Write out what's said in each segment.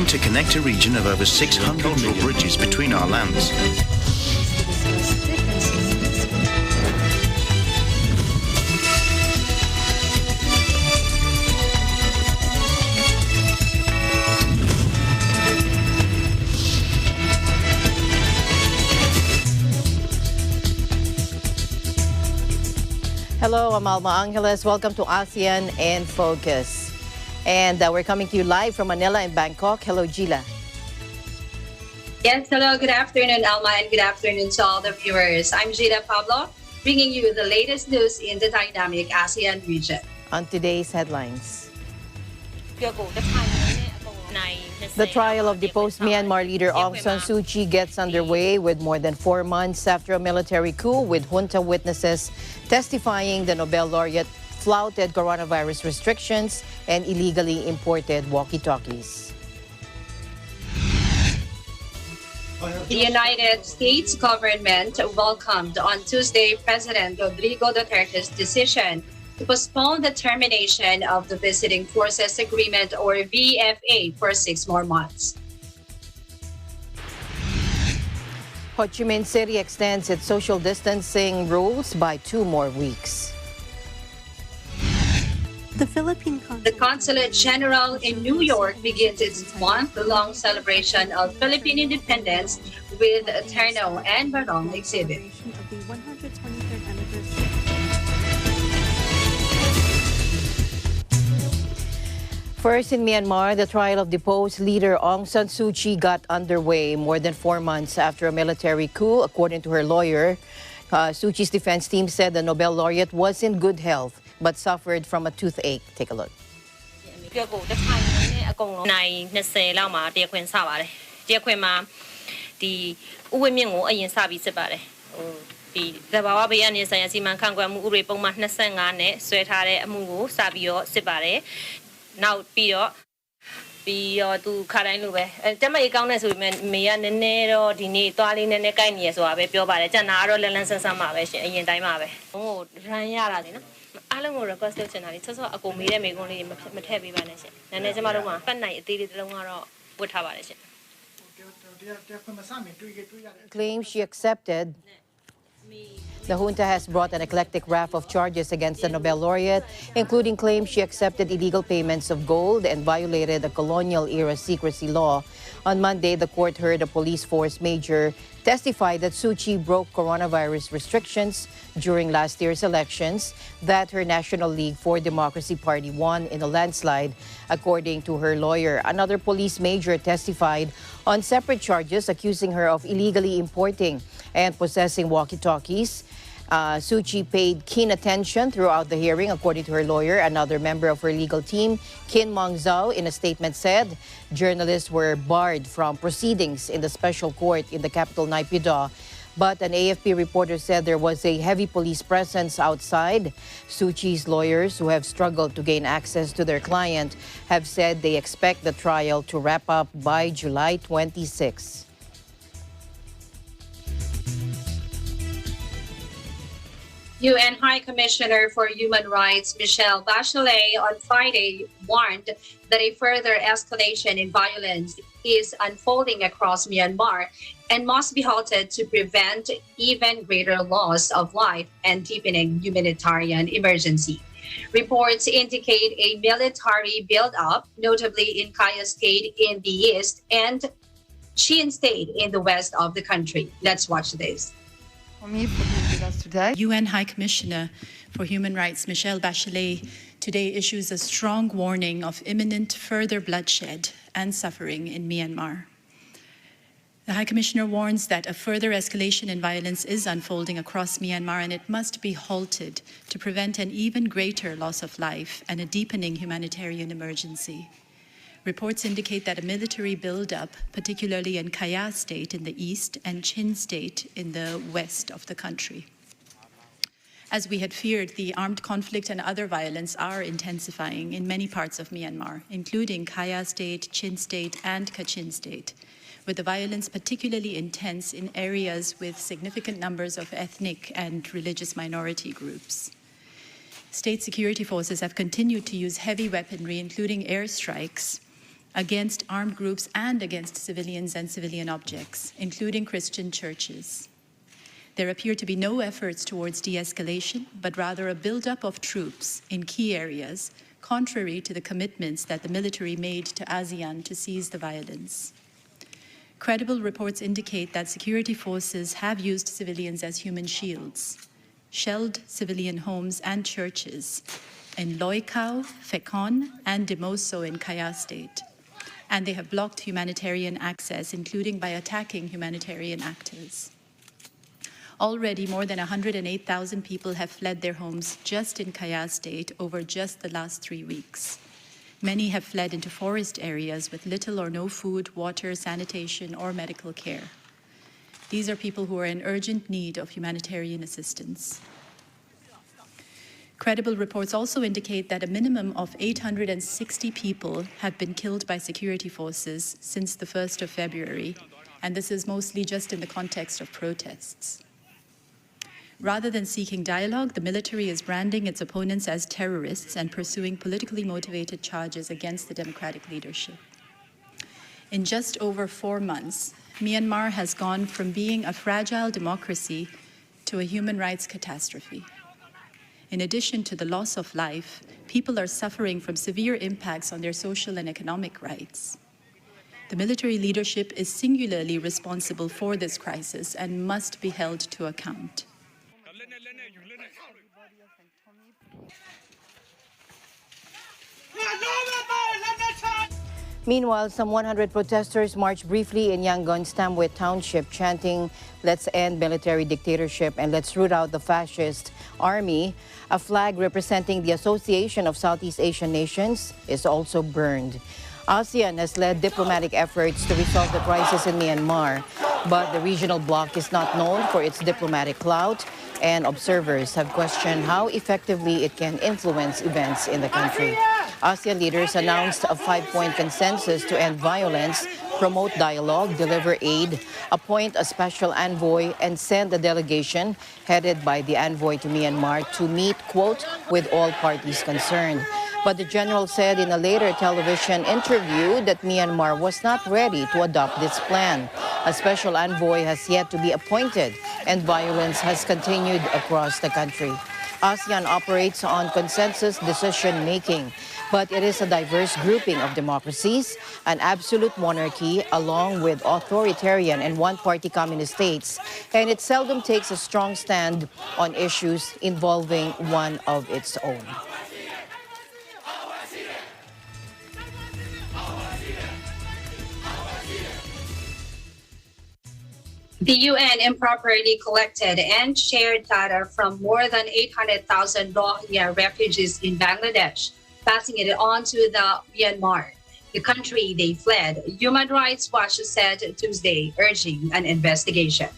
working to connect a region of over 600 bridges between our lands. Hello, I'm Alma Angeles. Welcome to ASEAN in Focus. And we're coming to you live from Manila and Bangkok. Hello, Gila. Yes, hello, good afternoon, Alma, and good afternoon to all the viewers. I'm Gila Pablo, bringing you the latest news in the dynamic ASEAN region. On today's headlines. The trial of deposed Myanmar leader Aung San Suu Kyi gets underway with more than 4 months after a military coup with junta witnesses testifying the Nobel laureate flouted coronavirus restrictions and illegally imported walkie-talkies. The United States government welcomed on Tuesday President Rodrigo Duterte's decision to postpone the termination of the Visiting Forces Agreement, or VFA, for 6 more months. Ho Chi Minh City extends its social distancing rules by 2 more weeks. The Consulate General in New York begins its month-long celebration of Philippine Independence with a Terno and Barong exhibit. First, in Myanmar, the trial of deposed leader Aung San Suu Kyi got underway more than 4 months after a military coup, according to her lawyer. Suu Kyi's defense team said the Nobel laureate was in good health but suffered from a toothache. Take a look. Now, to Karainu, Jamaica Countess women, Mianero, Dini, Toali, Nekani, so I be pure by the Janaro, Lens and Samavish, and Daimabe. Oh, Ranyara, Alan will request the channel. It's also a comedian make only heavy vanishing. And as a matter of one, Fanny did it tomorrow would have it. Claims she accepted. The junta has brought an eclectic raft of charges against the Nobel laureate, including claims she accepted illegal payments of gold and violated a colonial-era secrecy law. On Monday, the court heard a police force major testify that Suu Kyi broke coronavirus restrictions during last year's elections, that her National League for Democracy party won in a landslide, according to her lawyer. Another police major testified on separate charges accusing her of illegally importing and possessing walkie-talkies. Suu Kyi paid keen attention throughout the hearing, according to her lawyer. Another member of her legal team, Kin Mong Zhao, in a statement said journalists were barred from proceedings in the special court in the capital, Naypyidaw. But an AFP reporter said there was a heavy police presence outside. Suu Kyi's lawyers, who have struggled to gain access to their client, have said they expect the trial to wrap up by July 26. UN High Commissioner for Human Rights Michelle Bachelet on Friday warned that a further escalation in violence is unfolding across Myanmar and must be halted to prevent even greater loss of life and deepening humanitarian emergency. Reports indicate a military buildup, notably in Kaya State in the east and Chin State in the west of the country. Let's watch this. UN High Commissioner for Human Rights Michelle Bachelet today issues a strong warning of imminent further bloodshed and suffering in Myanmar. The High Commissioner warns that a further escalation in violence is unfolding across Myanmar, and it must be halted to prevent an even greater loss of life and a deepening humanitarian emergency. Reports indicate that a military buildup, particularly in Kaya State in the east and Chin State in the west of the country. As we had feared, the armed conflict and other violence are intensifying in many parts of Myanmar, including Kaya State, Chin State, and Kachin State, with the violence particularly intense in areas with significant numbers of ethnic and religious minority groups. State security forces have continued to use heavy weaponry, including airstrikes, against armed groups and against civilians and civilian objects, including Christian churches. There appear to be no efforts towards de-escalation, but rather a buildup of troops in key areas, contrary to the commitments that the military made to ASEAN to cease the violence. Credible reports indicate that security forces have used civilians as human shields, shelled civilian homes and churches in Loikau, Fekon, and Demoso in Kaya State. And they have blocked humanitarian access, including by attacking humanitarian actors. Already, more than 108,000 people have fled their homes just in Kaya State over just the last 3 weeks. Many have fled into forest areas with little or no food, water, sanitation, or medical care. These are people who are in urgent need of humanitarian assistance. Credible reports also indicate that a minimum of 860 people have been killed by security forces since the 1st of February, and this is mostly just in the context of protests. Rather than seeking dialogue, the military is branding its opponents as terrorists and pursuing politically motivated charges against the democratic leadership. In just over 4 months, Myanmar has gone from being a fragile democracy to a human rights catastrophe. In addition to the loss of life, people are suffering from severe impacts on their social and economic rights. The military leadership is singularly responsible for this crisis and must be held to account. Meanwhile, some 100 protesters marched briefly in Yangon Stamwet Township, chanting, "Let's end military dictatorship and let's root out the fascist army." A flag representing the Association of Southeast Asian Nations is also burned. ASEAN has led diplomatic efforts to resolve the crisis in Myanmar, but the regional bloc is not known for its diplomatic clout, and observers have questioned how effectively it can influence events in the country. ASEAN leaders announced a 5-point consensus to end violence, promote dialogue, deliver aid, appoint a special envoy, and send a delegation headed by the envoy to Myanmar to meet, quote, with all parties concerned. But the general said in a later television interview that Myanmar was not ready to adopt this plan. A special envoy has yet to be appointed, and violence has continued across the country. ASEAN operates on consensus decision-making, but it is a diverse grouping of democracies, an absolute monarchy, along with authoritarian and one-party communist states, and it seldom takes a strong stand on issues involving one of its own. The UN improperly collected and shared data from more than 800,000 Rohingya refugees in Bangladesh, passing it on to the Myanmar, the country they fled, Human Rights Watch said Tuesday, urging an investigation.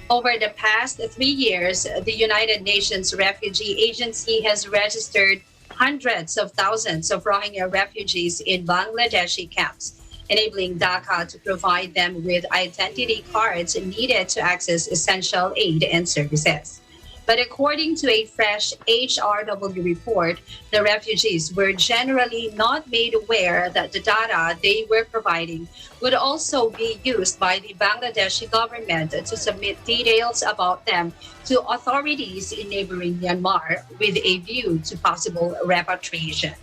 Over the past 3 years, the United Nations Refugee Agency has registered hundreds of thousands of Rohingya refugees in Bangladeshi camps, enabling Dhaka to provide them with identity cards needed to access essential aid and services. But according to a fresh HRW report, the refugees were generally not made aware that the data they were providing would also be used by the Bangladeshi government to submit details about them to authorities in neighboring Myanmar with a view to possible repatriation.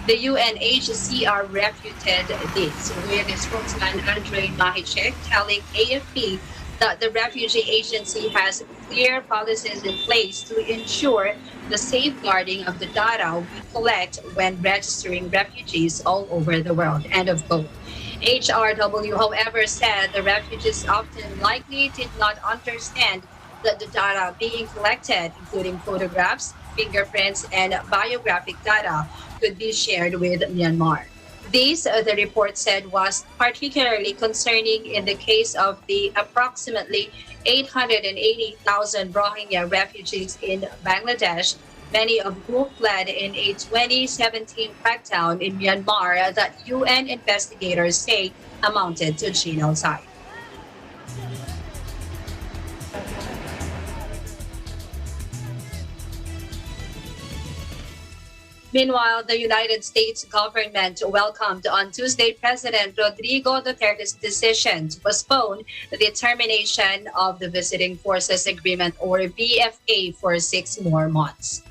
The UNHCR refuted this, with spokesman Andrei Mahicek telling AFP that the refugee agency has clear policies in place to ensure the safeguarding of the data we collect when registering refugees all over the world. End of quote. HRW, however, said the refugees often likely did not understand that the data being collected, including photographs, fingerprints, and biographic data, could be shared with Myanmar. This, the report said, was particularly concerning in the case of the approximately 880,000 Rohingya refugees in Bangladesh, many of whom fled in a 2017 crackdown in Myanmar that UN investigators say amounted to genocide. Meanwhile, the United States government welcomed on Tuesday President Rodrigo Duterte's decision to postpone the termination of the Visiting Forces Agreement, or VFA, for 6 more months.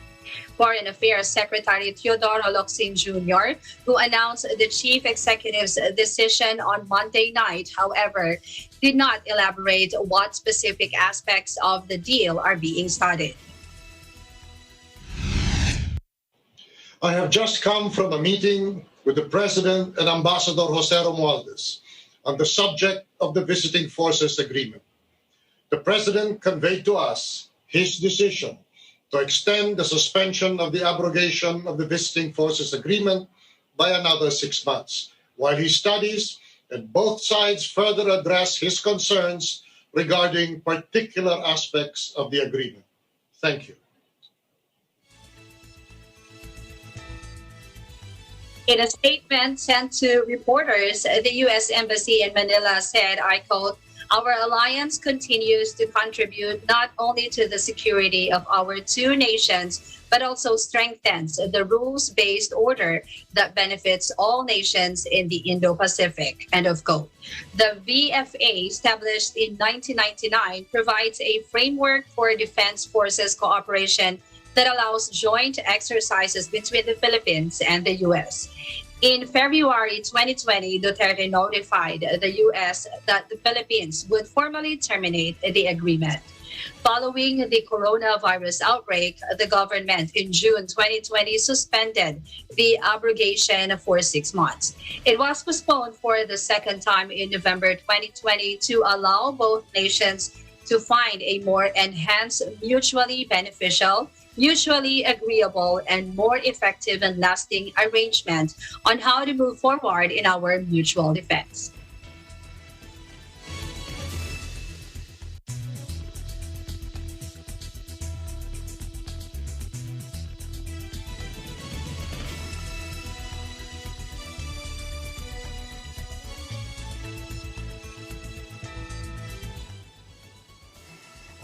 Foreign Affairs Secretary Teodoro Locsin Jr., who announced the chief executive's decision on Monday night, however, did not elaborate what specific aspects of the deal are being studied. I have just come from a meeting with the President and Ambassador Jose Romualdez on the subject of the Visiting Forces Agreement. The President conveyed to us his decision to extend the suspension of the abrogation of the Visiting Forces Agreement by another 6 months, while he studies and both sides further address his concerns regarding particular aspects of the agreement. Thank you. In a statement sent to reporters, the U.S. Embassy in Manila said, I quote, "Our alliance continues to contribute not only to the security of our two nations, but also strengthens the rules-based order that benefits all nations in the Indo-Pacific," end of quote. The VFA, established in 1999, provides a framework for defense forces cooperation that allows joint exercises between the Philippines and the U.S. In February 2020, Duterte notified the U.S. that the Philippines would formally terminate the agreement. Following the coronavirus outbreak, the government in June 2020 suspended the abrogation for 6 months. It was postponed for the second time in November 2020 to allow both nations to find a more enhanced, mutually beneficial, mutually agreeable, and more effective and lasting arrangement on how to move forward in our mutual defense.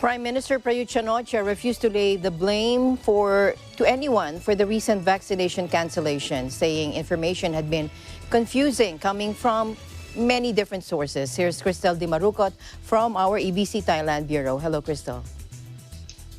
Prime Minister Prayut Chan-o-cha refused to lay the blame to anyone for the recent vaccination cancellation, saying information had been confusing coming from many different sources. Here's Cristel Di Marucot from our EBC Thailand Bureau. Hello, Cristel.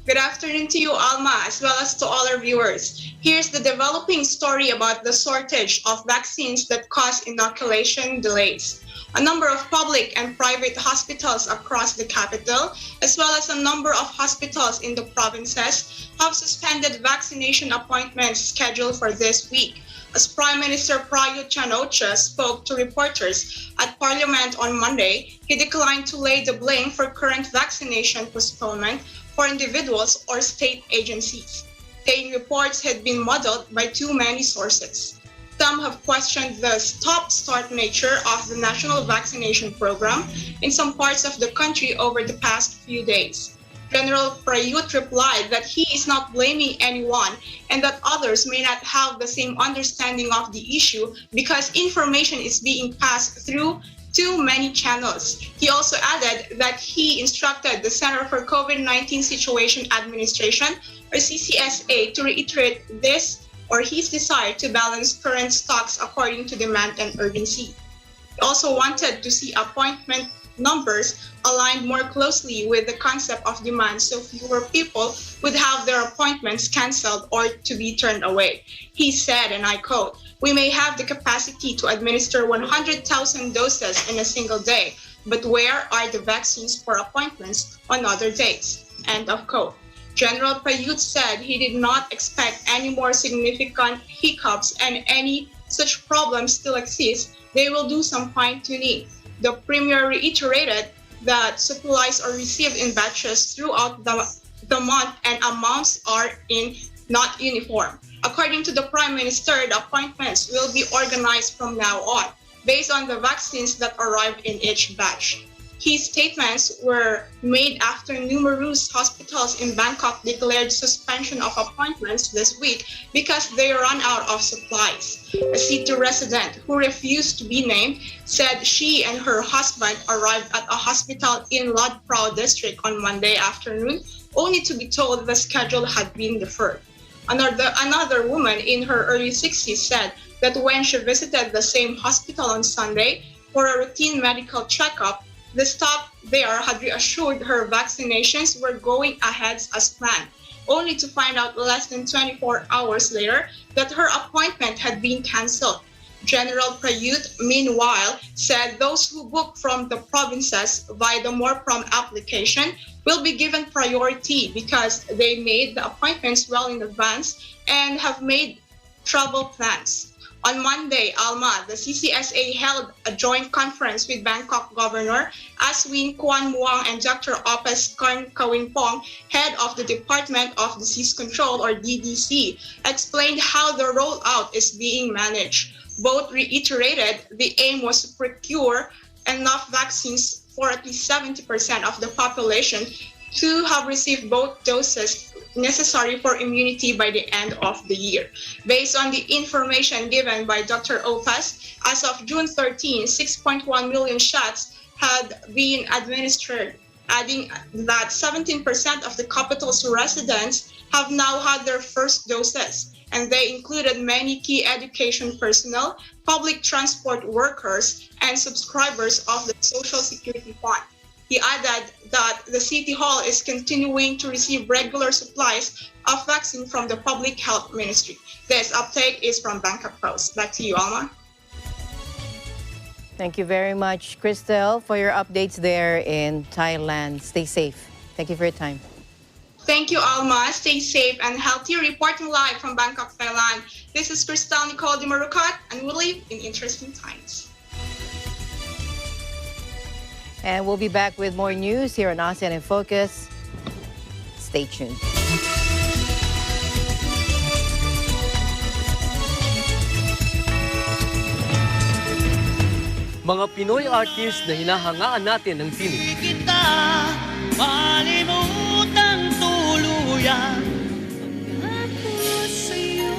Good afternoon to you, Alma, as well as to all our viewers. Here's the developing story about the shortage of vaccines that caused inoculation delays. A number of public and private hospitals across the capital, as well as a number of hospitals in the provinces, have suspended vaccination appointments scheduled for this week. As Prime Minister Prayut Chan-o-cha spoke to reporters at Parliament on Monday, he declined to lay the blame for current vaccination postponement for individuals or state agencies, saying reports had been muddled by too many sources. Some have questioned the stop-start nature of the national vaccination program in some parts of the country over the past few days. General Prayut replied that he is not blaming anyone and that others may not have the same understanding of the issue because information is being passed through too many channels. He also added that he instructed the Center for COVID-19 Situation Administration, or CCSA, to reiterate this or his desire to balance current stocks according to demand and urgency. He also wanted to see appointment numbers aligned more closely with the concept of demand so fewer people would have their appointments canceled or to be turned away. He said, and I quote, "We may have the capacity to administer 100,000 doses in a single day, but where are the vaccines for appointments on other days?" End of quote. General Prayut said he did not expect any more significant hiccups and any such problems still exist. They will do some fine-tuning. The Premier reiterated that supplies are received in batches throughout the month and amounts are not uniform. According to the Prime Minister, the appointments will be organized from now on, based on the vaccines that arrived in each batch. His statements were made after numerous hospitals in Bangkok declared suspension of appointments this week because they ran out of supplies. A city resident who refused to be named said she and her husband arrived at a hospital in Lod Prao district on Monday afternoon, only to be told the schedule had been deferred. Another woman in her early 60s said that when she visited the same hospital on Sunday for a routine medical checkup, the staff there had reassured her vaccinations were going ahead as planned, only to find out less than 24 hours later that her appointment had been canceled. General Prayut, meanwhile, said those who book from the provinces via the more prompt application will be given priority because they made the appointments well in advance and have made travel plans. On Monday, Alma, the CCSA held a joint conference with Bangkok Governor Aswin Kwan Muang and Dr. Opes Karn Kawingpong, head of the Department of Disease Control or DDC, explained how the rollout is being managed. Both reiterated the aim was to procure enough vaccines for at least 70% of the population to have received both doses necessary for immunity by the end of the year. Based on the information given by Dr. Opes, as of June 13, 6.1 million shots had been administered, adding that 17% of the capital's residents have now had their first doses, and they included many key education personnel, public transport workers, and subscribers of the Social Security Fund. He added that the City Hall is continuing to receive regular supplies of vaccine from the Public Health Ministry. This update is from Bangkok Post. Back to you, Alma. Thank you very much, Cristel, for your updates there in Thailand. Stay safe. Thank you for your time. Thank you, Alma. Stay safe and healthy. Reporting live from Bangkok, Thailand. This is Cristel Nicole Di Marucat, and we live in interesting times. And we'll be back with more news here on ASEAN in Focus. Stay tuned. Mga Pinoy artists na hinahangaan natin ng sining. Di kita malimutang tuluyan. Pagkatapos sa'yo,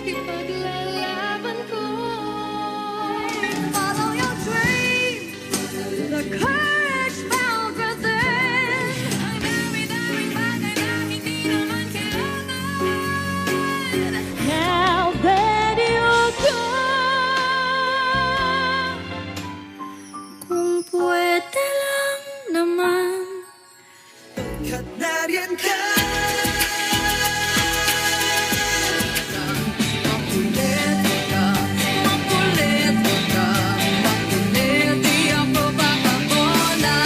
ipaglalaban ko. Follow your dream, the courage found within. Ang dami-daming bagay na hindi naman kailangan. Now that you're gone, kung pwede lang naman, pagkat nariyan ka. Makulit ka, makulit ka, makulit, di ako makabola.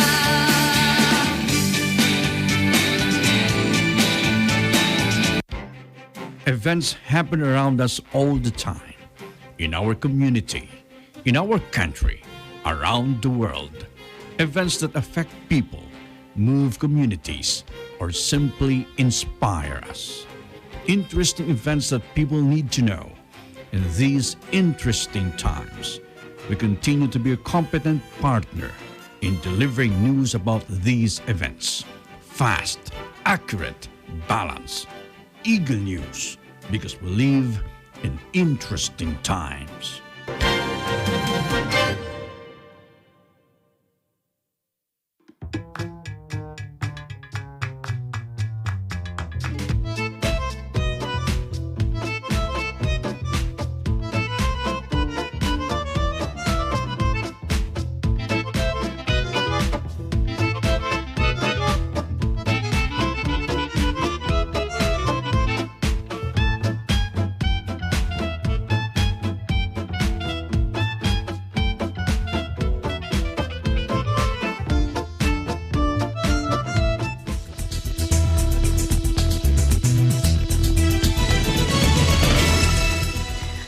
Events happen around us all the time, in our community, in our country, around the world. Events that affect people, move communities, or simply inspire us. Interesting events that people need to know. In these interesting times, we continue to be a competent partner in delivering news about these events. Fast, accurate, balanced, eagle news, because we live in interesting times.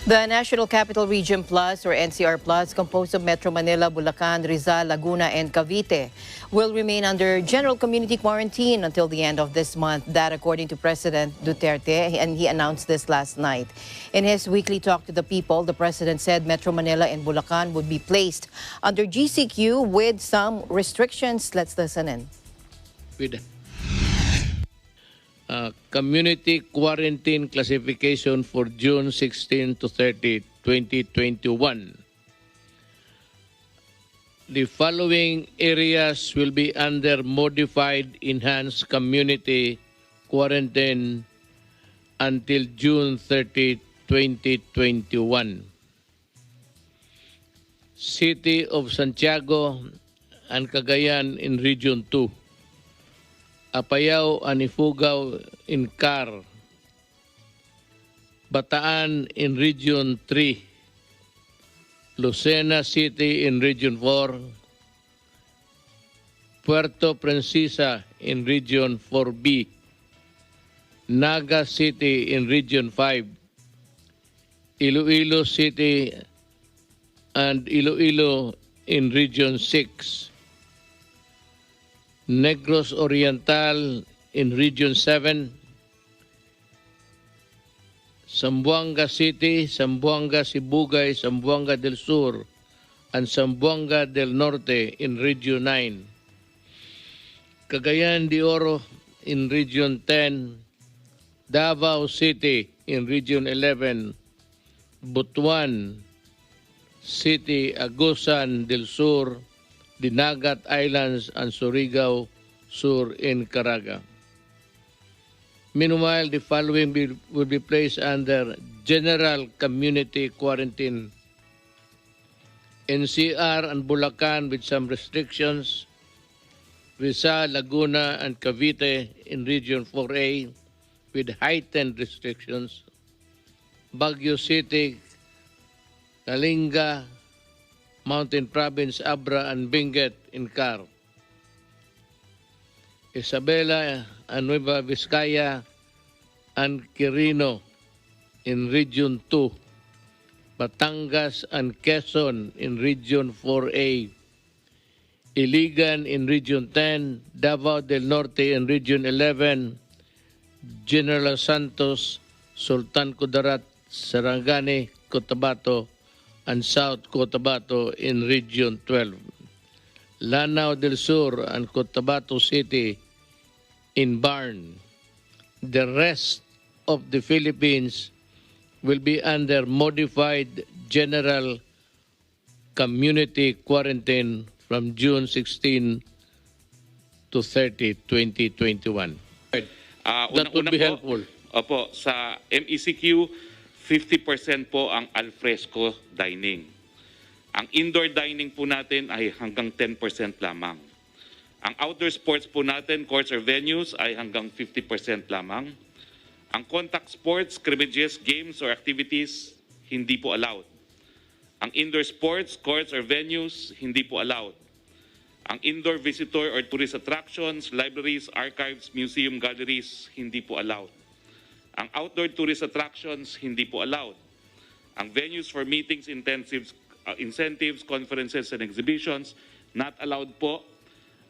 The National Capital Region Plus, or NCR Plus, composed of Metro Manila, Bulacan, Rizal, Laguna, and Cavite, will remain under general community quarantine until the end of this month. That according to President Duterte, and he announced this last night. In his weekly talk to the people, the president said Metro Manila and Bulacan would be placed under GCQ with some restrictions. Let's listen in. With community quarantine classification for June 16 to 30, 2021. The following areas will be under modified enhanced community quarantine until June 30, 2021. City of Santiago and Cagayan in Region 2. Apayao and Ifugao in CAR. Bataan in Region 3. Lucena City in Region 4. Puerto Princesa in Region 4B. Naga City in Region 5. Iloilo City and Iloilo in Region 6. Negros Oriental in Region 7. Zamboanga City, Zamboanga Sibugay, Zamboanga del Sur, and Zamboanga del Norte in Region 9. Cagayan de Oro in Region 10. Davao City in Region 11. Butuan City, Agusan del Sur, Dinagat Islands, and Surigao Sur in Caraga. Meanwhile, the following will be placed under general community quarantine. NCR and Bulacan with some restrictions. Rizal, Laguna, and Cavite in Region 4A with heightened restrictions. Baguio City, Kalinga, Mountain Province, Abra, and Benguet in CAR. Isabela and Nueva Vizcaya and Quirino in Region 2. Batangas and Quezon in Region 4A. Iligan in Region 10. Davao del Norte in Region 11. General Santos, Sultan Kudarat, Sarangani, Cotabato, and South Cotabato in Region 12. Lanao del Sur and Cotabato City in Barn. The rest of the Philippines will be under modified general community quarantine from June 16 to 30, 2021. That would be helpful. Opo, sa MECQ, 50% po ang alfresco dining. Ang indoor dining po natin ay hanggang 10% lamang. Ang outdoor sports po natin, courts or venues, ay hanggang 50% lamang. Ang contact sports, scrimmages, games, or activities, hindi po allowed. Ang indoor sports, courts, or venues, hindi po allowed. Ang indoor visitor or tourist attractions, libraries, archives, museum, galleries, hindi po allowed. Ang outdoor tourist attractions, hindi po allowed. Ang venues for meetings, incentives, conferences, and exhibitions, not allowed po.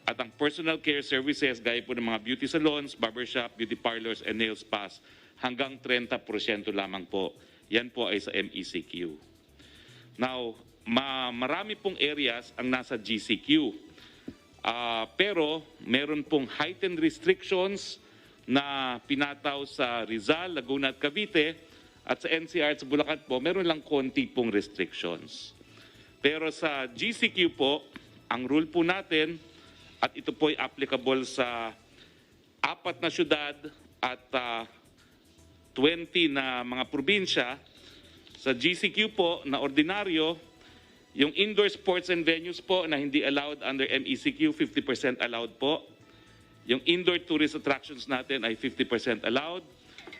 At ang personal care services, gaya po ng mga beauty salons, barbershop, beauty parlors, and nail spas, hanggang 30% lamang po. Yan po ay sa MECQ. Now, marami pong areas ang nasa GCQ. Pero meron pong heightened restrictions na pinataw sa Rizal, Laguna at Cavite, at sa NCR at sa Bulacan po, meron lang konti pong restrictions. Pero sa GCQ po, ang rule po natin, at ito po ay applicable sa 4 na syudad at 20 na mga probinsya. Sa GCQ po na ordinaryo, yung indoor sports and venues po na hindi allowed under MECQ, 50% allowed po. Yung indoor tourist attractions natin ay 50% allowed.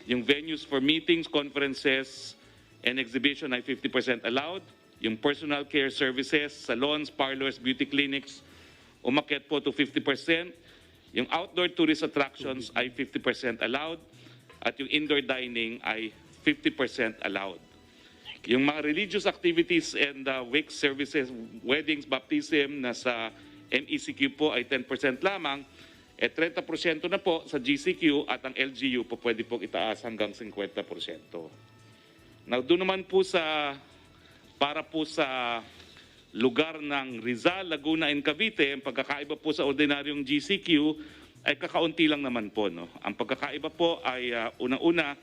Yung venues for meetings, conferences, and exhibition ay 50% allowed. Yung personal care services, salons, parlors, beauty clinics, umakyat po to 50%. Yung outdoor tourist attractions ay 50% allowed. At yung indoor dining ay 50% allowed. Yung mga religious activities and wake services, weddings, baptism, nasa MECQ po ay 10% lamang. 30% na po sa GCQ at ang LGU po pwede pong itaas hanggang 50%. Now, doon naman po para po sa lugar ng Rizal, Laguna, and Cavite, ang pagkakaiba po sa ordinaryong GCQ ay kakaunti lang naman po. No? Ang pagkakaiba po ay unang-una,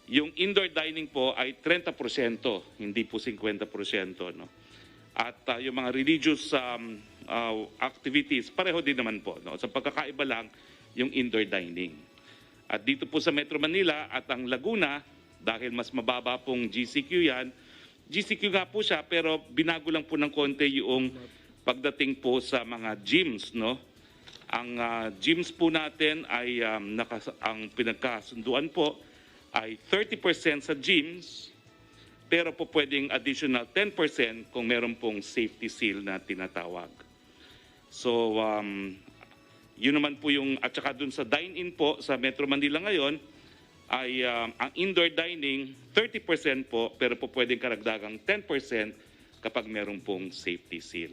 yung indoor dining po ay 30%, hindi po 50%. No? At yung mga religious activities, pareho din naman po. No? Sa pagkakaiba lang, yung indoor dining. At dito po sa Metro Manila at ang Laguna, dahil mas mababa pong GCQ yan, GCQ nga po siya pero binago lang po ng konti yung pagdating po sa mga gyms, no? Ang gyms po natin ay ang pinagkasunduan po ay 30% sa gyms, pero po pwedeng additional 10% kung meron pong safety seal na tinatawag. So, yun naman po yung, at saka dun sa dine-in po sa Metro Manila ngayon, ay ang indoor dining 30% po, pero po pwedeng karagdagang 10% kapag meron pong safety seal.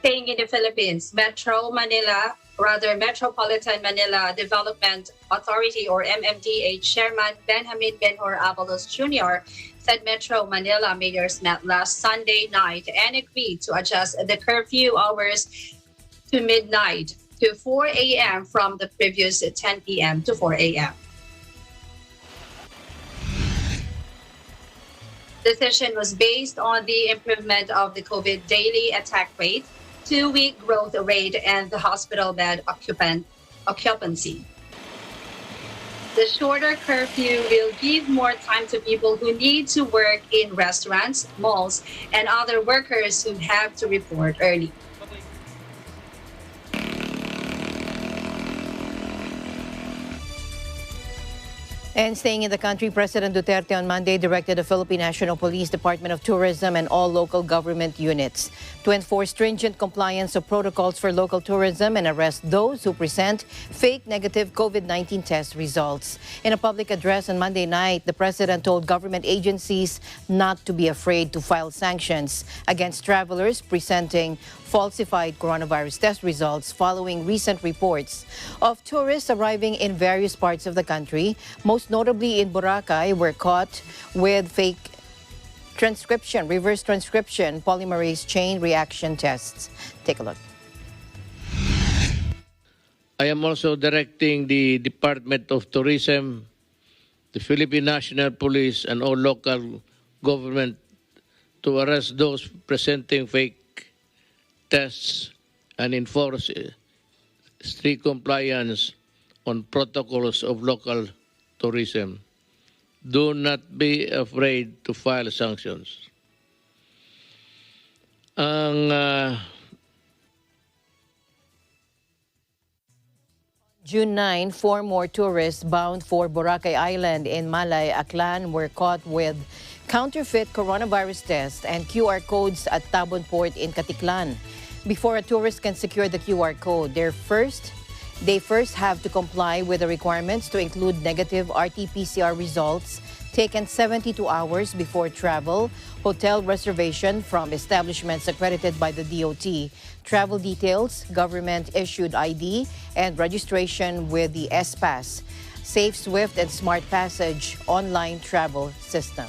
Staying in the Philippines, Metropolitan Manila Development Authority or MMDA Chairman Benjamin Benhur Avalos Jr. said Metro Manila mayors met last Sunday night and agreed to adjust the curfew hours to midnight to 4 a.m. from the previous 10 p.m. to 4 a.m. Decision was based on the improvement of the COVID daily attack rate, 2-week growth rate, and the hospital bed occupancy. The shorter curfew will give more time to people who need to work in restaurants, malls, and other workers who have to report early. And staying in the country, President Duterte on Monday directed the Philippine National Police, Department of Tourism, and all local government units to enforce stringent compliance of protocols for local tourism and arrest those who present fake negative COVID-19 test results. In a public address on Monday night, the President told government agencies not to be afraid to file sanctions against travelers presenting falsified coronavirus test results following recent reports of tourists arriving in various parts of the country, most notably in Boracay, were caught with fake reverse transcription, polymerase chain reaction tests. Take a look. I am also directing the Department of Tourism, the Philippine National Police, and all local government to arrest those presenting fake tests and enforce strict compliance on protocols of local tourism. Do not be afraid to file sanctions. June 9, 4 more tourists bound for Boracay Island in Malay, Aklan were caught with counterfeit coronavirus tests and QR codes at Tabon Port in Katiklan. Before a tourist can secure the QR code, they first have to comply with the requirements to include negative RT-PCR results taken 72 hours before travel, hotel reservation from establishments accredited by the DOT, travel details, government-issued ID, and registration with the S-Pass, Safe, Swift, and Smart Passage online travel system.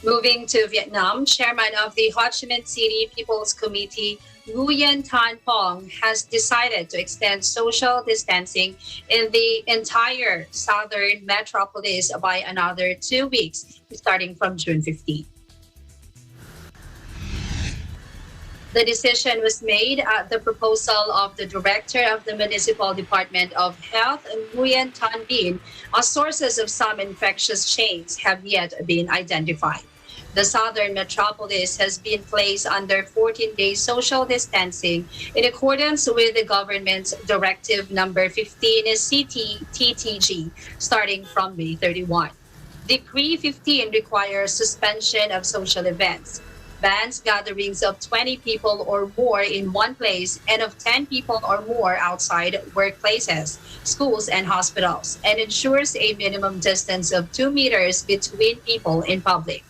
Moving to Vietnam, Chairman of the Ho Chi Minh City People's Committee, Nguyen Thanh Pong, has decided to extend social distancing in the entire southern metropolis by another 2 weeks, starting from June 15. The decision was made at the proposal of the Director of the Municipal Department of Health, Nguyen Thanh Binh, as sources of some infectious chains have yet been identified. The southern metropolis has been placed under 14-day social distancing in accordance with the government's Directive Number 15 CT-TTG, starting from May 31. Decree 15 requires suspension of social events, bans gatherings of 20 people or more in one place and of 10 people or more outside workplaces, schools, and hospitals, and ensures a minimum distance of 2 meters between people in public.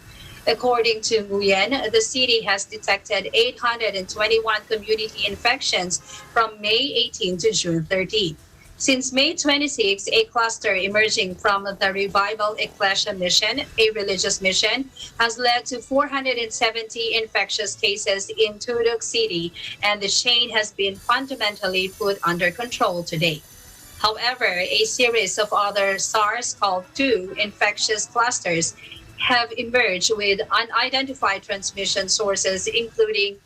According to Nguyen, the city has detected 821 community infections from May 18 to June 13. Since May 26, a cluster emerging from the Revival Ecclesia Mission, a religious mission, has led to 470 infectious cases in Tuduk City, and the chain has been fundamentally put under control today. However, a series of other SARS-CoV-2 infectious clusters have emerged with unidentified transmission sources, including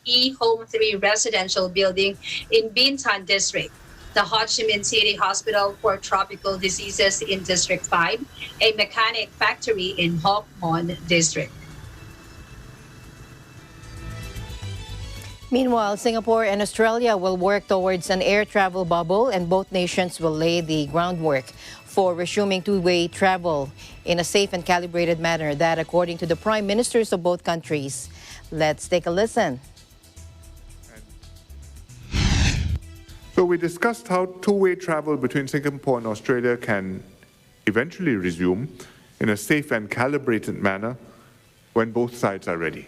Home 3 residential building in Bintan district, the Ho Chi Minh City Hospital for Tropical Diseases in District 5, a mechanic factory in Hoc Mon district. Meanwhile, Singapore and Australia will work towards an air travel bubble, and both nations will lay the groundwork for resuming two-way travel in a safe and calibrated manner. That, according to the prime ministers of both countries. Let's take a listen. So we discussed how two-way travel between Singapore and Australia can eventually resume in a safe and calibrated manner when both sides are ready.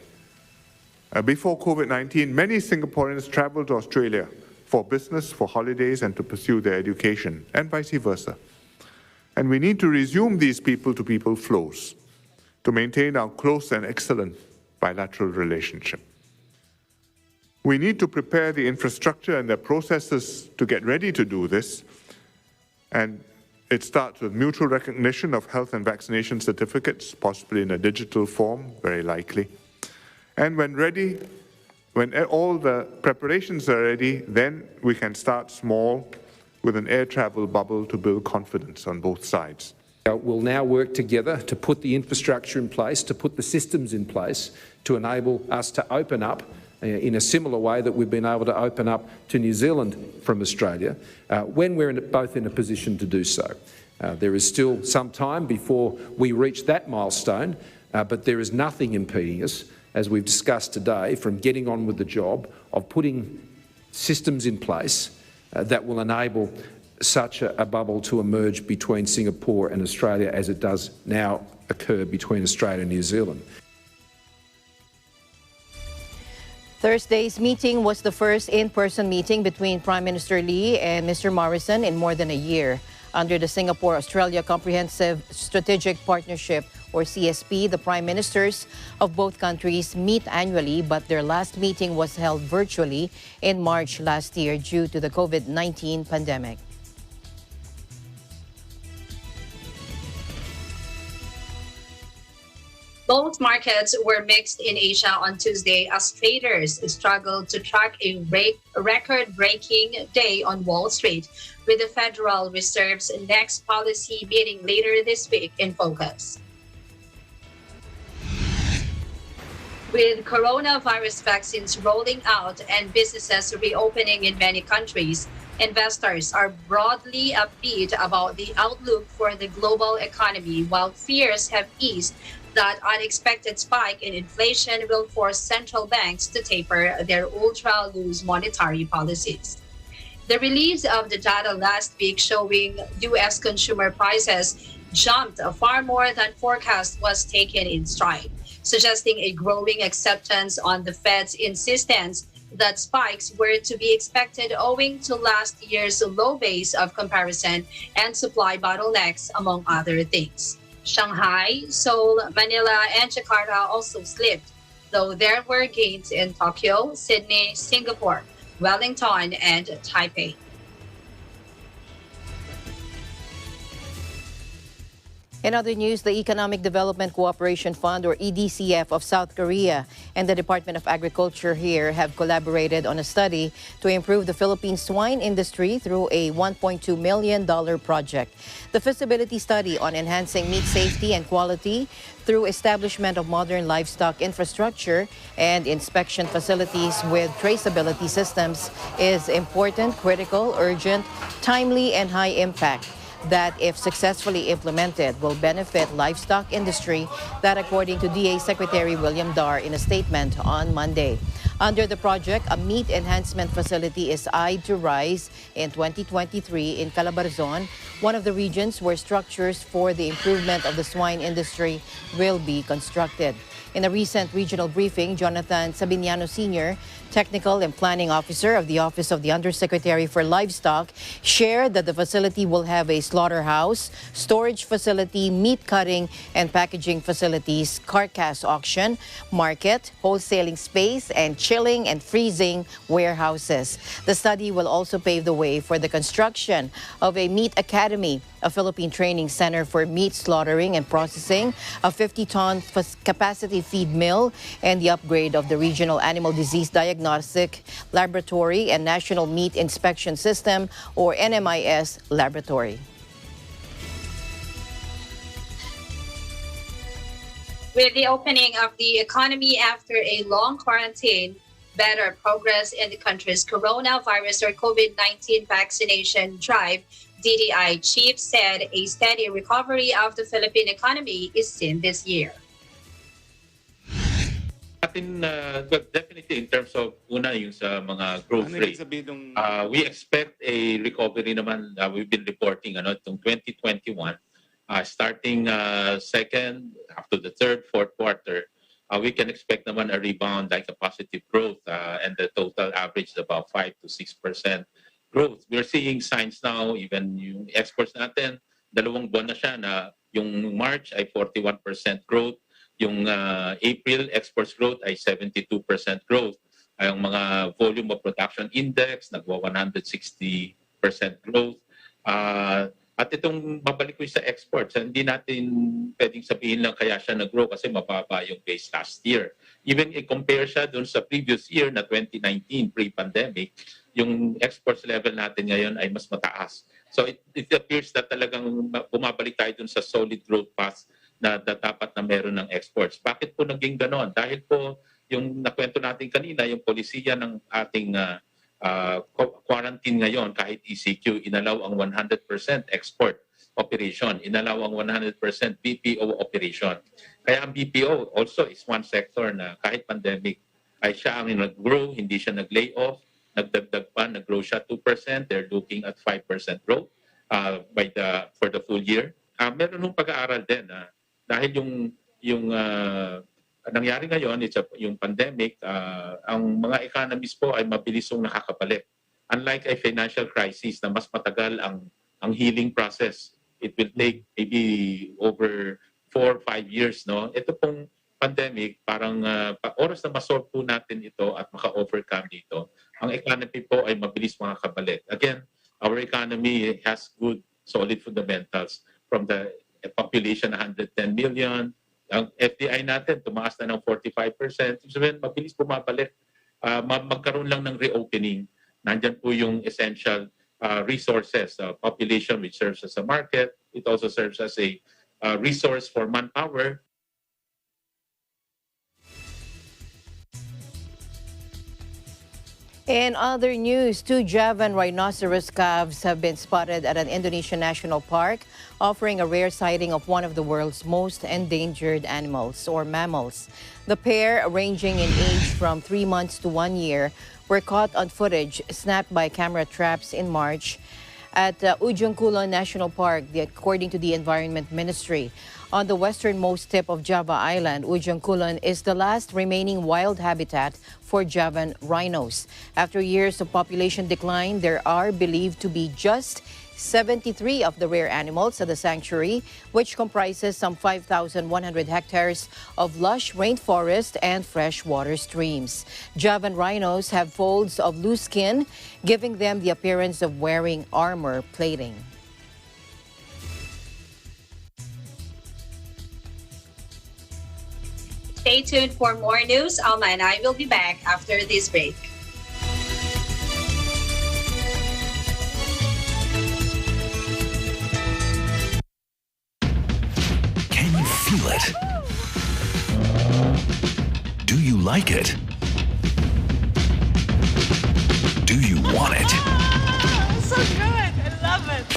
Before COVID-19, many Singaporeans traveled to Australia for business, for holidays, and to pursue their education, and vice versa. And we need to resume these people-to-people flows to maintain our close and excellent bilateral relationship. We need to prepare the infrastructure and the processes to get ready to do this, and it starts with mutual recognition of health and vaccination certificates, possibly in a digital form, very likely. And when ready, when all the preparations are ready, then we can start small with an air travel bubble to build confidence on both sides. We'll now work together to put the infrastructure in place, to put the systems in place to enable us to open up in a similar way that we've been able to open up to New Zealand from Australia when we're both in a position to do so. There is still some time before we reach that milestone, but there is nothing impeding us, as we've discussed today, from getting on with the job of putting systems in place that will enable such a bubble to emerge between Singapore and Australia as it does now occur between Australia and New Zealand. Thursday's meeting was the first in-person meeting between Prime Minister Lee and Mr. Morrison in more than a year. Under the Singapore-Australia Comprehensive Strategic Partnership, or CSP, the prime ministers of both countries meet annually, but their last meeting was held virtually in March last year due to the COVID-19 pandemic. Both markets were mixed in Asia on Tuesday as traders struggled to track a record-breaking day on Wall Street, with the Federal Reserve's next policy meeting later this week in focus. With coronavirus vaccines rolling out and businesses reopening in many countries, investors are broadly upbeat about the outlook for the global economy, while fears have eased that unexpected spike in inflation will force central banks to taper their ultra-loose monetary policies. The release of the data last week showing U.S. consumer prices jumped far more than forecast was taken in stride, suggesting a growing acceptance on the Fed's insistence that spikes were to be expected owing to last year's low base of comparison and supply bottlenecks, among other things. Shanghai, Seoul, Manila, and Jakarta also slipped, though there were gains in Tokyo, Sydney, Singapore, Wellington, and Taipei. In other news, the Economic Development Cooperation Fund, or EDCF, of South Korea and the Department of Agriculture here have collaborated on a study to improve the Philippine swine industry through a $1.2 million project. The feasibility study on enhancing meat safety and quality through establishment of modern livestock infrastructure and inspection facilities with traceability systems is important, critical, urgent, timely, and high impact that, if successfully implemented, will benefit livestock industry. That, according to DA Secretary William Dar in a statement on Monday. Under the project, a meat enhancement facility is eyed to rise in 2023 in Calabarzon, one of the regions where structures for the improvement of the swine industry will be constructed. In a recent regional briefing, Jonathan Sabiniano Sr., Technical and Planning Officer of the Office of the Undersecretary for Livestock, shared that the facility will have a slaughterhouse, storage facility, meat cutting and packaging facilities, carcass auction, market, wholesaling space, and chicken chilling and freezing warehouses. The study will also pave the way for the construction of a meat academy, a Philippine training center for meat slaughtering and processing, a 50-ton capacity feed mill, and the upgrade of the Regional Animal Disease Diagnostic Laboratory and National Meat Inspection System, or NMIS laboratory. With the opening of the economy after a long quarantine, better progress in the country's coronavirus or COVID-19 vaccination drive, DTI chief said a steady recovery of the Philippine economy is seen this year. But definitely in terms of una yung sa mga growth rate, we expect a recovery naman. We've been reporting itong 2021, starting second up to the third, fourth quarter, we can expect naman a rebound, like a positive growth, and the total average is about 5 to 6% growth. We're seeing signs now, even yung exports natin, 2 buwan na siya na yung March ay 41% growth, yung April exports growth ay 72% growth. Yung mga volume of production index nagwa 160% growth. At itong mabalik ko sa exports, hindi natin pwedeng sabihin lang kaya siya nag-grow kasi mababa yung base last year. Even i-compare siya dun sa previous year na 2019, pre-pandemic, yung exports level natin ngayon ay mas mataas. So it appears that talagang bumabalik tayo dun sa solid growth path na dapat na meron ng exports. Bakit po naging ganon? Dahil po yung nakwento natin kanina, yung polisiya ng ating quarantine ngayon, kahit ECQ, inalaw ang 100% export operation, inalaw ang 100% BPO operation. Kaya ang BPO also is one sector na kahit pandemic ay siya ang nag-grow, hindi siya nag-lay-off, nagdagdag pa, nag-grow siya 2%, they're looking at 5% growth for the full year. Meron nung pag-aaral din dahil yung nangyari ngayon, yung pandemic, ang mga economies po ay mabilisong nakakabalik. Unlike a financial crisis na mas matagal ang healing process, it will take maybe over 4 or 5 years. No? Ito pong pandemic, parang oras na masolve po natin ito at maka-overcome dito, ang economy po ay mabilis makakabalik. Again, our economy has good, solid fundamentals from the population 110 million, ang FDI natin, tumaas na ng 45%. So, mabilis bumabalik. Magkaroon lang ng reopening. Nandyan po yung essential resources. Population which serves as a market. It also serves as a resource for manpower. In other news, 2 Javan rhinoceros calves have been spotted at an Indonesian national park, offering a rare sighting of one of the world's most endangered animals or mammals. The pair, ranging in age from 3 months to 1 year, were caught on footage snapped by camera traps in March at Ujung Kulon National Park, according to the Environment Ministry. On the westernmost tip of Java Island, Ujung Kulon is the last remaining wild habitat for Javan rhinos. After years of population decline, there are believed to be just 73 of the rare animals at the sanctuary, which comprises some 5,100 hectares of lush rainforest and freshwater streams. Javan rhinos have folds of loose skin, giving them the appearance of wearing armor plating. Stay tuned for more news. Alma and I will be back after this break. Can you feel it? Do you like it? Do you want it? So good. I love it.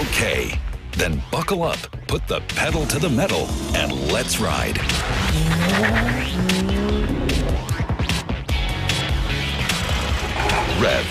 Okay, then buckle up, put the pedal to the metal, and let's ride. Rev.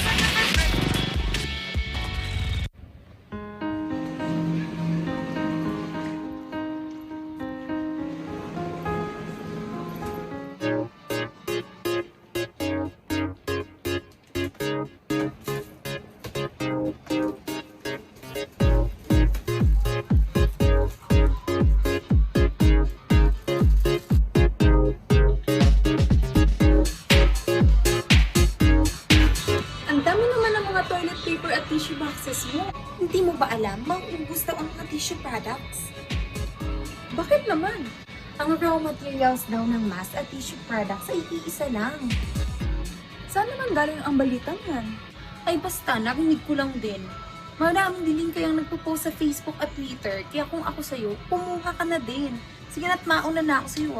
Hindi mo ba alam, mauubos daw ang mga tissue products? Bakit naman? Ang raw materials daw ng mask at tissue products ay iisa lang. Saan naman galing ang balitang yan? Ay basta, narinig ko lang din. Maraming din kayang nagpo-post sa Facebook at Twitter, kaya kung ako sa'yo, kumuha ka na din. Sige na't mauna na ako sa'yo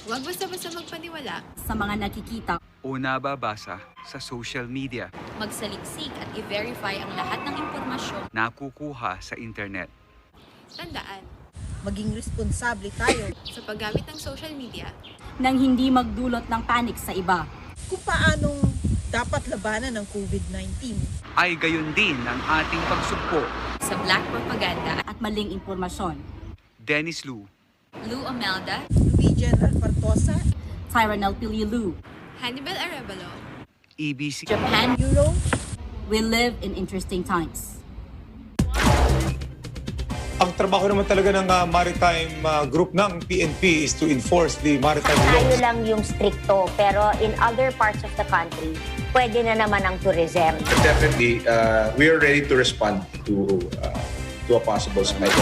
Huwag basta-basta magpaniwala sa mga nakikita. O nababasa sa social media. Magsaliksik at i-verify ang lahat ng impormasyon Nakukuha sa internet. Tandaan, maging responsable tayo sa paggamit ng social media nang hindi magdulot ng panic sa iba. kung paanong dapat labanan ng COVID-19. Ay gayon din ang ating pagsugpo sa black propaganda at maling impormasyon. Dennis Lu, Lou Omelda, Vivian Alpartosa, Tyranel Pililu, Hannibal Arevalo, EBC, Japan, Euro. We live in interesting times. Ang trabaho naman talaga ng maritime group ng PNP is to enforce the maritime laws. Tayo lang yung stricto, pero in other parts of the country, pwede na naman ang tourism. Definitely, we are ready to respond to a possible spike.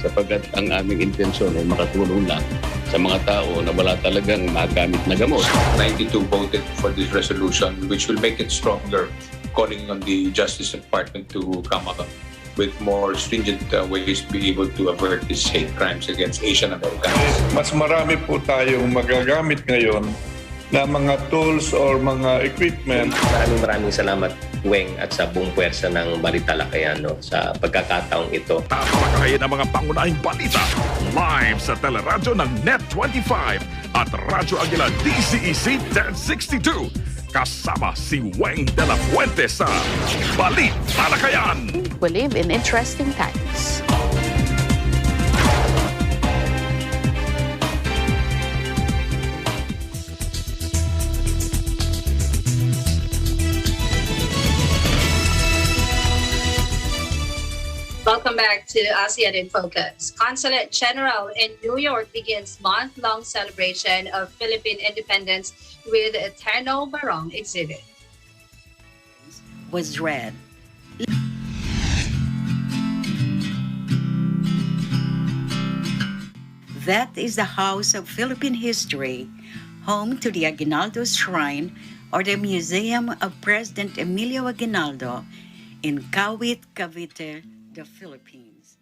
Sapagkat ang aming intensyon ay makatulong lang sa mga tao na wala talagang magamit na gamot. 92 voted for this resolution, which will make it stronger, calling on the Justice Department to come up with more stringent ways to be able to avert these hate crimes against Asian Americans. Mas marami po tayong magagamit ngayon na mga tools or mga equipment. Maraming salamat, Weng, at sa buong puwersa ng Balitalakayan sa pagkakataong ito. Tatalakayin ang mga pangunahing balita live sa teleradyo ng Net25 at Radyo Aguila DCEC 1062. Kasama si Weng de la Fuente sa Balitalakayan. We live in interesting times. Welcome back to ASEAN in Focus. Consulate General in New York begins month-long celebration of Philippine Independence with a Terno Barong exhibit. Was read. That is the House of Philippine History, home to the Aguinaldo Shrine or the Museum of President Emilio Aguinaldo in Kawit, Cavite, the Philippines.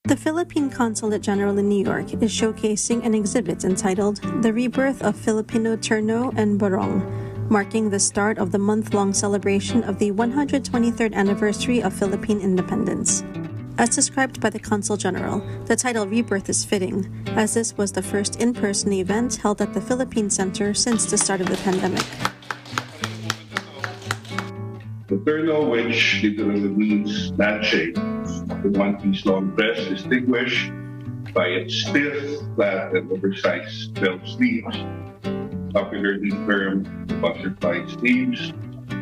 The Philippine Consulate General in New York is showcasing an exhibit entitled The Rebirth of Filipino Terno and Barong, marking the start of the month-long celebration of the 123rd anniversary of Philippine Independence. As described by the Consul General, the title Rebirth is fitting, as this was the first in-person event held at the Philippine Center since the start of the pandemic. The Terno, which literally means lampshade, the one-piece long dress distinguished by its stiff, flat, and oversized belt sleeves, popularly termed butterfly sleeves,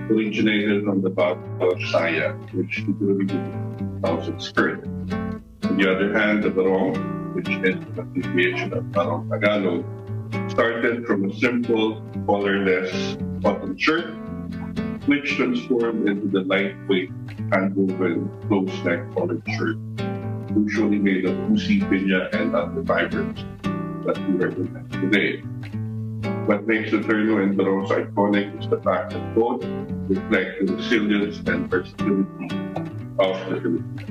originated from the bout of saya, which literally means skirt. On the other hand, the barong, which is the abbreviation of Barong Tagalog, started from a simple, collarless cotton shirt, which transformed into the lightweight, hand-woven, close-neck collared shirt, usually made of pusi, pinya, and other fibers that we recognize today. What makes the Terno and Barong iconic is the fact that both reflect the resilience and versatility of the Philippines.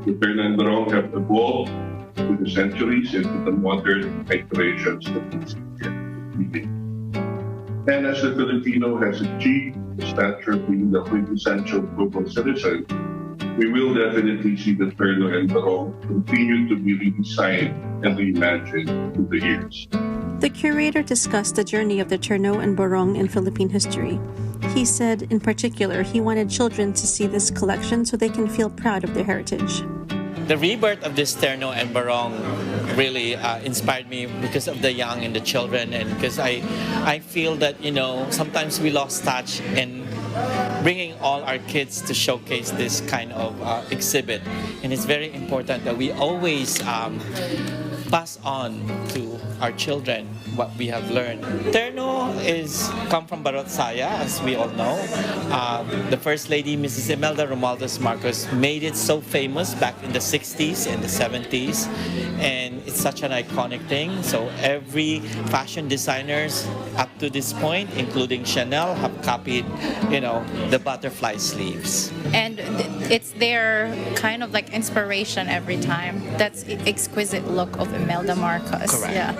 The Terno and Barong have evolved through the centuries into the modern iterations that we see here. And as the Filipino has achieved the stature of being the quintessential global citizen, we will definitely see the Terno and Barong continue to be redesigned and reimagined through the years. The curator discussed the journey of the Terno and Barong in Philippine history. He said, in particular, he wanted children to see this collection so they can feel proud of their heritage. The rebirth of this Terno and Barong really inspired me because of the young and the children, and because I feel that, sometimes we lost touch in bringing all our kids to showcase this kind of exhibit. And it's very important that we always pass on to our children what we have learned. Terno is come from Barot Saya, as we all know. The First Lady, Mrs. Imelda Romualdez Marcos, made it so famous back in the 60s and the 70s, and it's such an iconic thing. So every fashion designers up to this point, including Chanel, have copied, the butterfly sleeves. And it's their kind of like inspiration every time. That's exquisite look of Imelda Marcos. Correct. Yeah.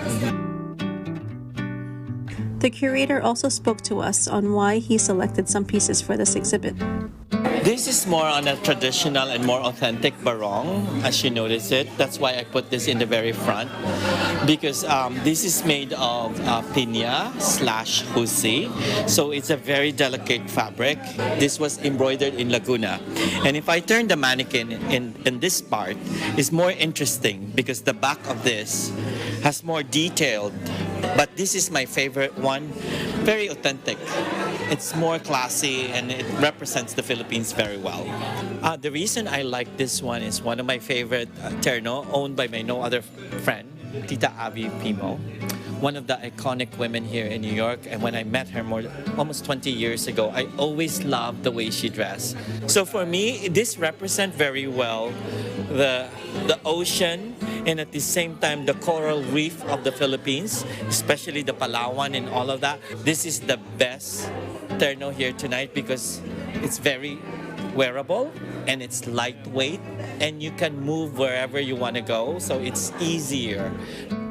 The curator also spoke to us on why he selected some pieces for this exhibit. This is more on a traditional and more authentic barong, as you notice it. That's why I put this in the very front, because this is made of piña/husi, so it's a very delicate fabric. This was embroidered in Laguna, and if I turn the mannequin in this part, it's more interesting because the back of this has more detailed. But this is my favorite one, very authentic. It's more classy and it represents the Philippines very well. The reason I like this one is one of my favorite terno, owned by my no other friend, Tita Avi Pimo, one of the iconic women here in New York. And when I met her almost 20 years ago, I always loved the way she dressed. So for me, this represents very well the ocean, and at the same time the coral reef of the Philippines, especially the Palawan and all of that. This is the best terno here tonight because it's very wearable and it's lightweight and you can move wherever you want to go, so it's easier.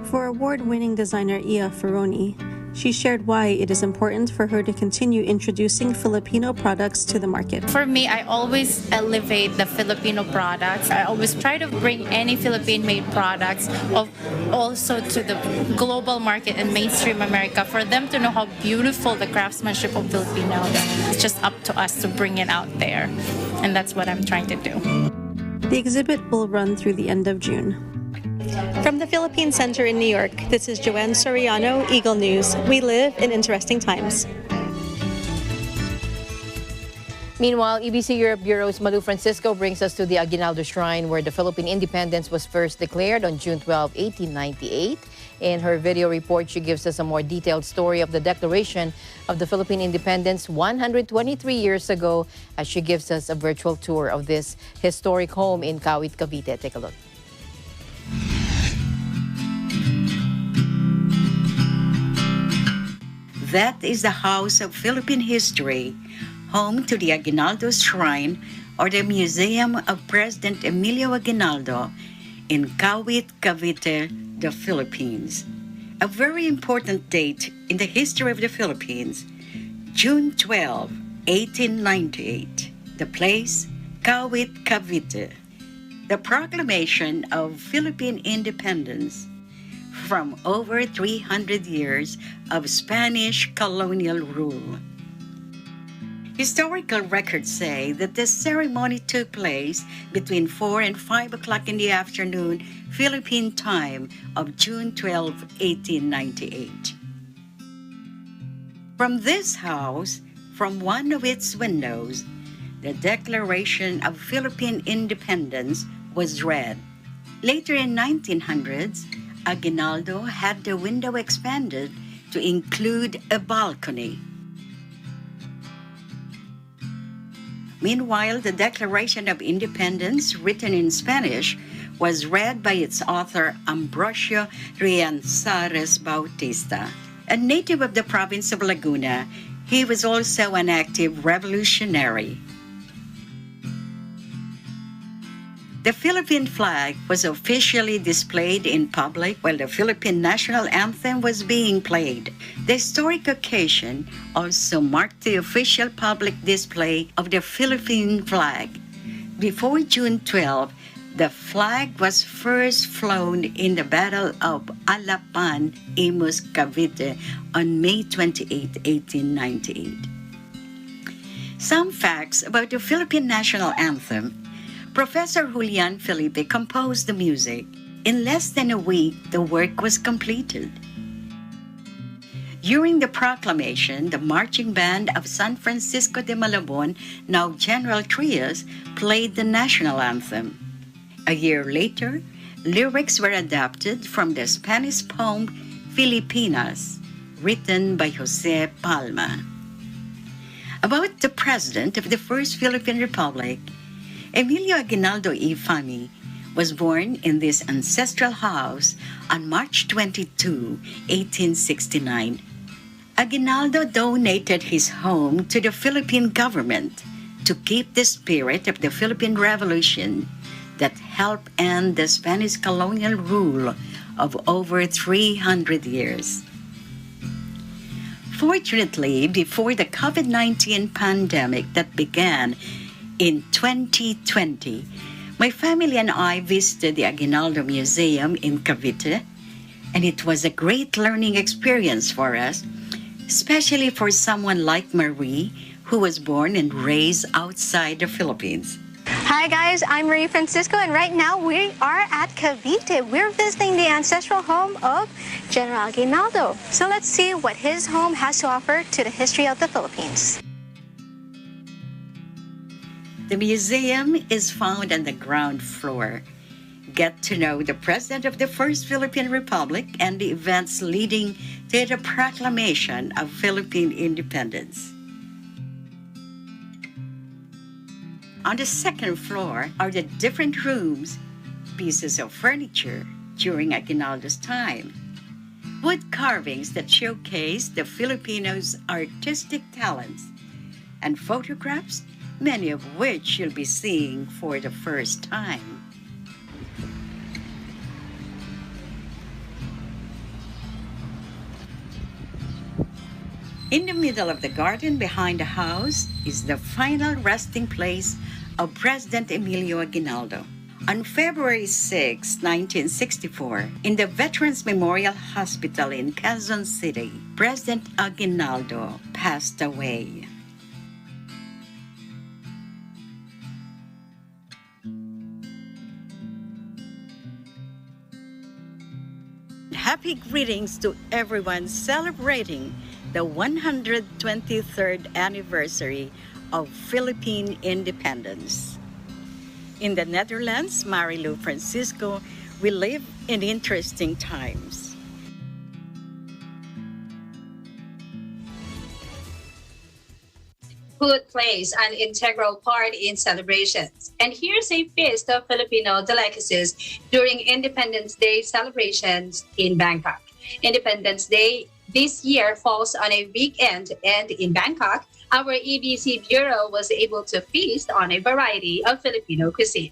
For award-winning designer Ia Ferroni, she shared why it is important for her to continue introducing Filipino products to the market. For me, I always elevate the Filipino products. I always try to bring any Philippine-made products also to the global market and mainstream America for them to know how beautiful the craftsmanship of Filipinos. It's just up to us to bring it out there. And that's what I'm trying to do. The exhibit will run through the end of June. From the Philippine Center in New York, this is Joanne Soriano, Eagle News. We live in interesting times. Meanwhile, EBC Europe Bureau's Malu Francisco brings us to the Aguinaldo Shrine, where the Philippine Independence was first declared on June 12, 1898. In her video report, she gives us a more detailed story of the declaration of the Philippine Independence 123 years ago, as she gives us a virtual tour of this historic home in Kawit, Cavite. Take a look. That is the House of Philippine History, home to the Aguinaldo Shrine, or the Museum of President Emilio Aguinaldo, in Kawit, Cavite, the Philippines. A very important date in the history of the Philippines, June 12, 1898. The place, Kawit, Cavite. The proclamation of Philippine Independence from over 300 years of Spanish colonial rule. Historical records say that the ceremony took place between 4 and 5 o'clock in the afternoon, Philippine time of June 12, 1898. From this house, from one of its windows, the Declaration of Philippine Independence was read. Later in 1900s, Aguinaldo had the window expanded to include a balcony. Meanwhile, the Declaration of Independence, written in Spanish, was read by its author Ambrosio Rianzares Bautista. A native of the province of Laguna, he was also an active revolutionary. The Philippine flag was officially displayed in public while the Philippine national anthem was being played. The historic occasion also marked the official public display of the Philippine flag. Before June 12, the flag was first flown in the Battle of Alapan, Imus, Cavite on May 28, 1898. Some facts about the Philippine national anthem. Professor Julian Felipe composed the music. In less than a week, the work was completed. During the proclamation, the marching band of San Francisco de Malabon, now General Trias, played the national anthem. A year later, Lyrics were adapted from the Spanish poem Filipinas, written by Jose Palma. About the president of the First Philippine Republic, Emilio Aguinaldo Infante was born in this ancestral house on March 22, 1869. Aguinaldo donated his home to the Philippine government to keep the spirit of the Philippine Revolution that helped end the Spanish colonial rule of over 300 years. Fortunately, before the COVID-19 pandemic that began in 2020, my family and I visited the Aguinaldo Museum in Cavite, and it was a great learning experience for us, especially for someone like Marie, who was born and raised outside the Philippines. Hi guys, I'm Marie Francisco, and right now we are at Cavite. We're visiting the ancestral home of General Aguinaldo. So let's see what his home has to offer to the history of the Philippines. The museum is found on the ground floor. Get to know the President of the First Philippine Republic and the events leading to the proclamation of Philippine Independence. On the second floor are the different rooms, pieces of furniture during Aguinaldo's time, wood carvings that showcase the Filipinos' artistic talents, and photographs, many of which you'll be seeing for the first time. In the middle of the garden behind the house is the final resting place of President Emilio Aguinaldo. On February 6, 1964, in the Veterans Memorial Hospital in Quezon City, President Aguinaldo passed away. Happy greetings to everyone celebrating the 123rd anniversary of Philippine Independence. In the Netherlands, Marilu Francisco, we live in interesting times. Food plays an integral part in celebrations. And here's a feast of Filipino delicacies during Independence Day celebrations in Bangkok. Independence Day this year falls on a weekend, and in Bangkok, our EBC Bureau was able to feast on a variety of Filipino cuisine.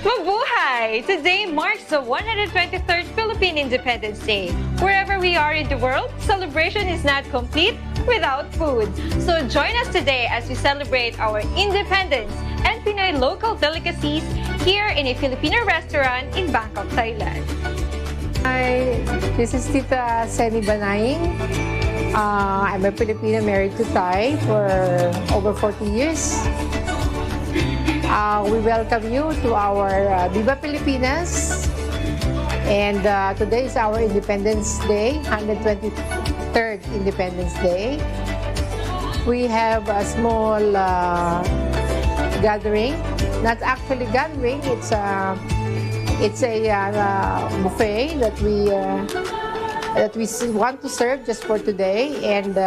Mabuhay! Today marks the 123rd Philippine Independence Day. Wherever we are in the world, celebration is not complete without food. So join us today as we celebrate our independence and Pinoy local delicacies here in a Filipino restaurant in Bangkok, Thailand. Hi, this is Tita Seni Banaying. I'm a Filipino married to Thai for over 40 years. We welcome you to our Viva Pilipinas. And today is our Independence Day, 123rd Independence Day. We have a small gathering. Not actually gathering, it's a buffet that we want to serve just for today. And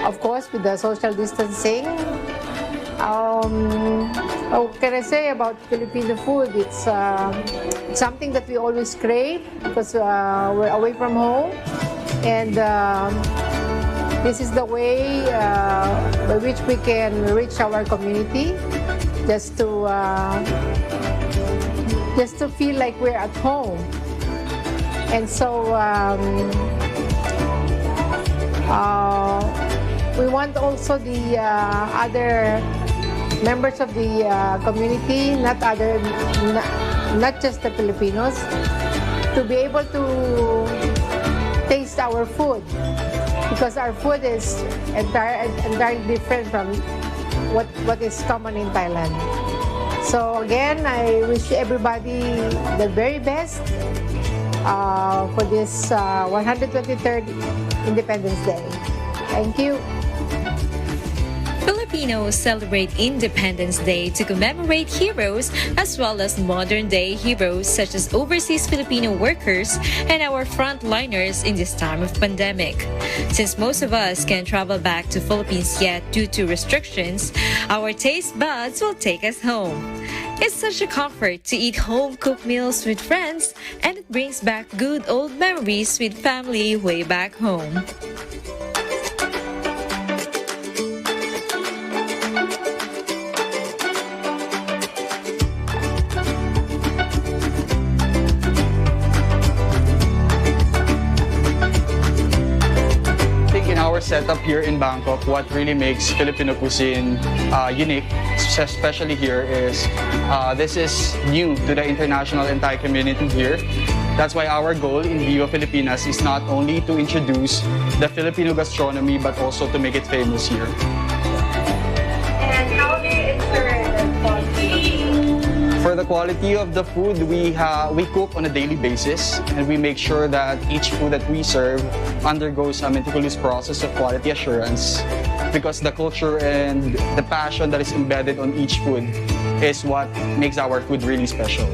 of course, with the social distancing. What can I say about Filipino food? It's something that we always crave because we're away from home, and this is the way by which we can reach our community, just to feel like we're at home. And so we want also the other members of the community, not just the Filipinos, to be able to taste our food, because our food is entirely different from what is common in Thailand. So again, I wish everybody the very best for this 123rd Independence Day. Thank you. Filipinos celebrate Independence Day to commemorate heroes as well as modern-day heroes such as overseas Filipino workers and our frontliners in this time of pandemic. Since most of us can't travel back to Philippines yet due to restrictions, our taste buds will take us home. It's such a comfort to eat home-cooked meals with friends, and it brings back good old memories with family way back home. Our setup here in Bangkok, what really makes Filipino cuisine unique, especially here, is this is new to the international and Thai community here. That's why our goal in Viva Filipinas is not only to introduce the Filipino gastronomy, but also to make it famous here. And how do you ensure the quality? For the quality of the food, we cook on a daily basis, and we make sure that each food that we serve undergoes a meticulous process of quality assurance, because the culture and the passion that is embedded on each food is what makes our food really special.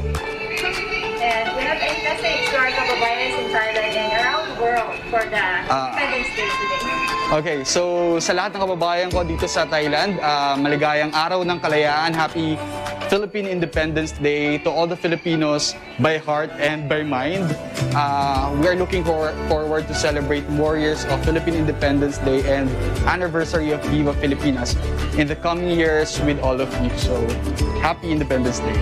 And we have a message to our kababayans in Thailand and around the world for the Independence Day today. Okay, so sa lahat ng kababayan ko dito sa Thailand, maligayang araw ng kalayaan. Happy Philippine Independence Day to all the Filipinos by heart and by mind. We are looking forward to celebrate more years of Philippine Independence Day and anniversary of Viva Filipinas in the coming years with all of you. So, happy Independence Day.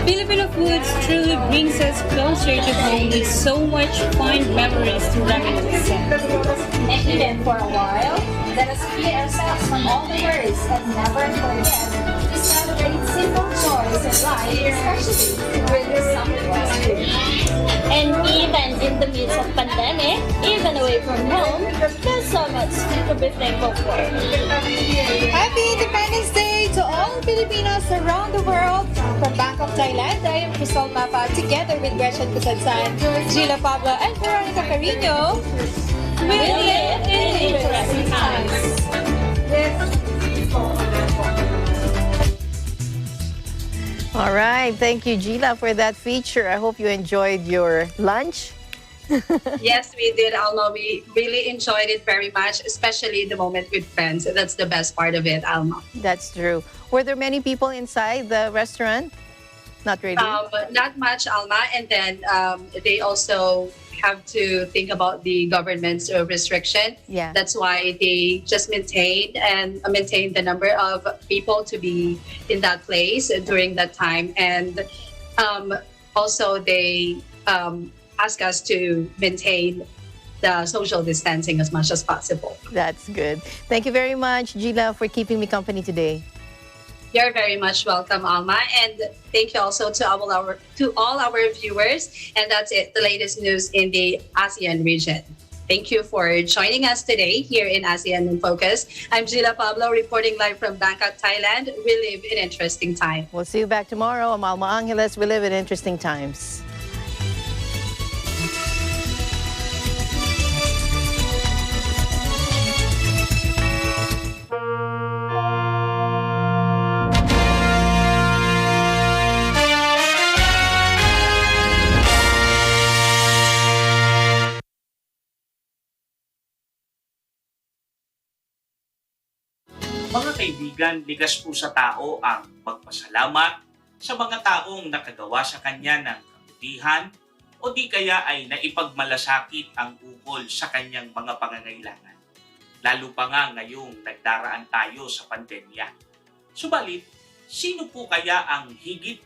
Filipino foods truly brings us closer to home with so much fond memories to reminisce. And even for a while, let us free ourselves from all the worries and never forget to celebrate simple joys in life, especially with the summer weather. And even in the midst of pandemic, even away from home, there's so much to be thankful for. Happy Independence Day to all Filipinos around the world. From Bangkok, Thailand, I am Crystal Mapa, together with Gretchen Kusansan, Gila Pablo, and Veronica Carino. We live in interesting times. All right. Thank you, Gila, for that feature. I hope you enjoyed your lunch. Yes, we did, Alma. We really enjoyed it very much, especially the moment with friends. That's the best part of it, Alma. That's true. Were there many people inside the restaurant? Not really? Not much, Alma. And then they also have to think about the government's restriction. Yeah. That's why they just maintained the number of people to be in that place during that time. And also they ask us to maintain the social distancing as much as possible. That's good. Thank you very much, Gila, for keeping me company today. You're very much welcome, Alma. And thank you also to all our viewers. And that's it, the latest news in the ASEAN region. Thank you for joining us today here in ASEAN in Focus. I'm Gila Pablo, reporting live from Bangkok, Thailand. We live in interesting times. We'll see you back tomorrow. I'm Alma Angeles. We live in interesting times. Mga kaibigan, likas po sa tao ang magpasalamat sa mga taong nakagawa sa kanya ng kabutihan o di kaya ay naipagmalasakit ang ukol sa kanyang mga pangangailangan. Lalo pa nga ngayong nagdaraan tayo sa pandemya. Subalit, sino po kaya ang higit